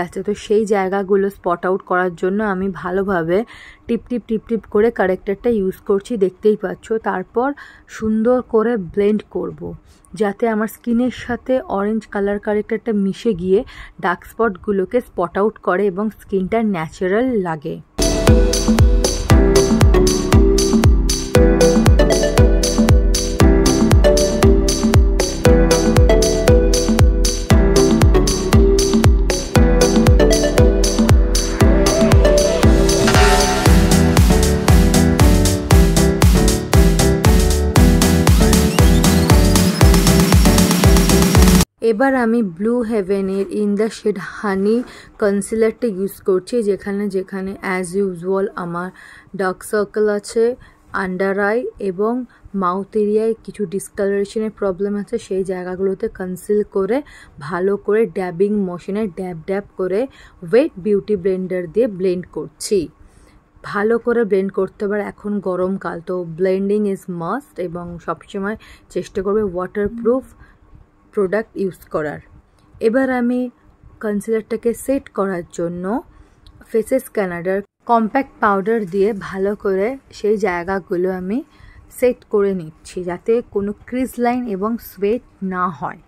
আছে। তো সেই জায়গাগুলো স্পট আউট করার জন্য আমি ভালোভাবে টিপ টিপ টিপ টিপ করে কারেক্টারটা ইউজ করছি, দেখতেই পাচ্ছ। তারপর সুন্দর করে ব্লেন্ড করব, যাতে আমার স্কিনের সাথে অরেঞ্জ কালার কারেক্টারটা মিশে গিয়ে ডার্ক স্পটগুলোকে স্পট আউট করে এবং স্কিনটা ন্যাচারাল লাগে। এবার আমি ব্লু হেভেনের ইন দ্য শেড হানি কনসিলারটা ইউজ করছি, যেখানে অ্যাজ ইউজুয়াল আমার ডার্ক সার্কেল আছে, আন্ডার আই এবং মাউথ এরিয়ায় কিছু ডিসকালারেশনের প্রবলেম আছে। সেই জায়গাগুলোতে কনসিল করে ভালো করে ড্যাবিং মোশনে ড্যাব ড্যাব করে ওয়েট বিউটি ব্লেন্ডার দিয়ে ব্লেন্ড করছি। ভালো করে ব্লেন্ড করতে হবে। এখন গরমকাল, তো ব্লেন্ডিং ইজ মাস্ট এবং সবসময় চেষ্টা করবে ওয়াটারপ্রুফ প্রোডাক্ট ইউজ করার। এবার আমি কনসিলারটাকে সেট করার জন্য ফেসেস কানাডার কম্প্যাক্ট পাউডার দিয়ে ভালো করে সেই জায়গাগুলো আমি সেট করে নিচ্ছি, যাতে কোনো ক্রিজ লাইন এবং সোয়েট না হয়।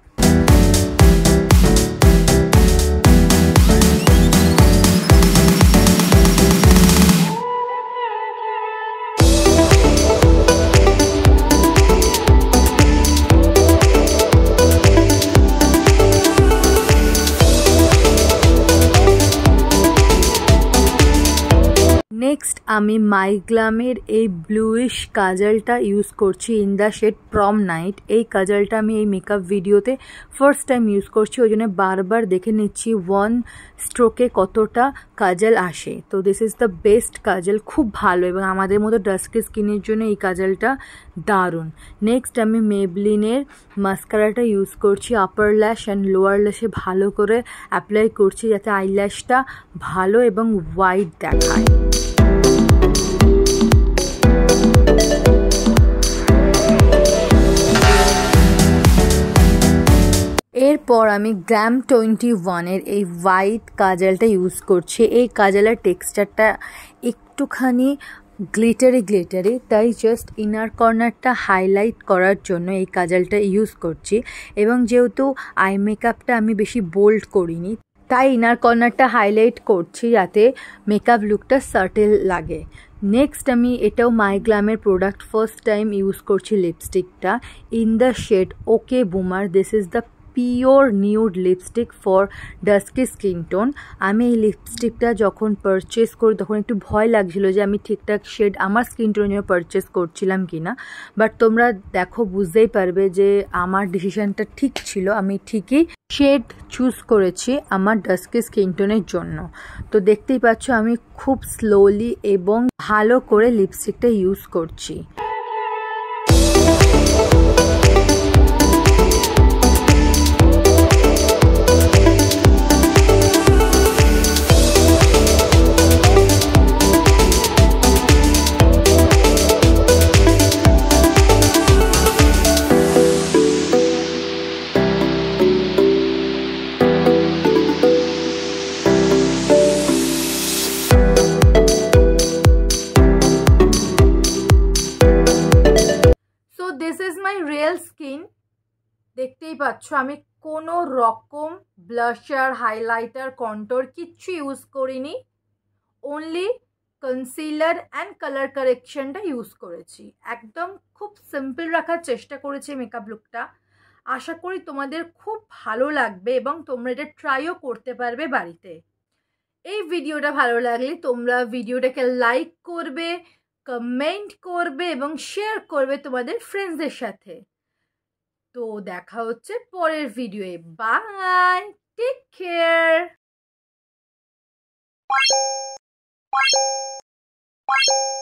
নেক্সট আমি মাইগ্লামের এই ব্লুইশ কাজলটা ইউজ করছি in the shade prom night. এই কাজলটা আমি এই মেকআপ ভিডিওতে ফার্স্ট টাইম ইউজ করছি, ওই জন্য বারবার দেখে নিচ্ছি ওয়ান স্ট্রোকে কতটা কাজল আসে। তো দিস ইজ দ্য বেস্ট কাজল, খুব ভালো এবং আমাদের মতো ডাস্কি স্কিনের জন্য এই কাজলটা দারুণ। নেক্সট আমি মেবলিনের মাস্কারাটা ইউজ করছি, আপার ল্যাশ অ্যান্ড লোয়ার ল্যাশে ভালো করে অ্যাপ্লাই করছি, যাতে আইল্যাশটা ভালো এবং হোয়াইট দেখায়। এরপর আমি গ্ল্যাম 21-এর এই হোয়াইট কাজলটা ইউজ করছি। এই কাজলের টেক্সচারটা একটুখানি গ্লিটারি, তাই জাস্ট ইনার কর্নারটা হাইলাইট করার জন্য এই কাজলটা ইউজ করছি। এবং যেহেতু আই মেকআপটা আমি বেশি বোল্ড করিনি, তাই ইনার কর্নারটা হাইলাইট করছি যাতে মেকআপ লুকটা সাটেল লাগে। নেক্সট আমি এটাও মাইগ্লামের প্রোডাক্ট, ফার্স্ট টাইম ইউজ করছি লিপস্টিকটা in the shade okay boomer. This is the pure nude lipstick for dusky skin tone. আমি এই লিপস্টিকটা যখন পারচেস করি তখন একটু ভয় লাগছিলো যে আমি ঠিকঠাক শেড আমার স্কিন টোনের জন্য পারচেস করছিলাম কি না, বাট তোমরা দেখো বুঝতেই পারবে যে আমার ডিসিশনটা ঠিক ছিল, আমি ঠিকই শেড চুজ করেছি আমার ডাস্কি স্কিন টোনের জন্য। তো দেখতেই পাচ্ছ আমি খুব স্লোলি এবং ভালো করে লিপস্টিকটা ইউজ করছি। This is my real skin. দেখতেই পাচ্ছ আমি কোনো রকম ব্লাশার, হাইলাইটার, কন্ট্যুর কিচ্ছু ইউজ করিনি, অনলি কনসিলার অ্যান্ড কালার কারেকশনটা ইউজ করেছি। একদম খুব সিম্পল রাখার চেষ্টা করেছি মেকআপ লুকটা। আশা করি তোমাদের খুব ভালো লাগবে এবং তোমরা এটা ট্রাইও করতে পারবে বাড়িতে। এই ভিডিওটা ভালো লাগলে তোমরা ভিডিওটাকে লাইক করবে, কমেন্ট করবে এবং শেয়ার করবে তোমাদের ফ্রেন্ডসদের সাথে। তো দেখা হচ্ছে পরের ভিডিওয়ে। By, take care.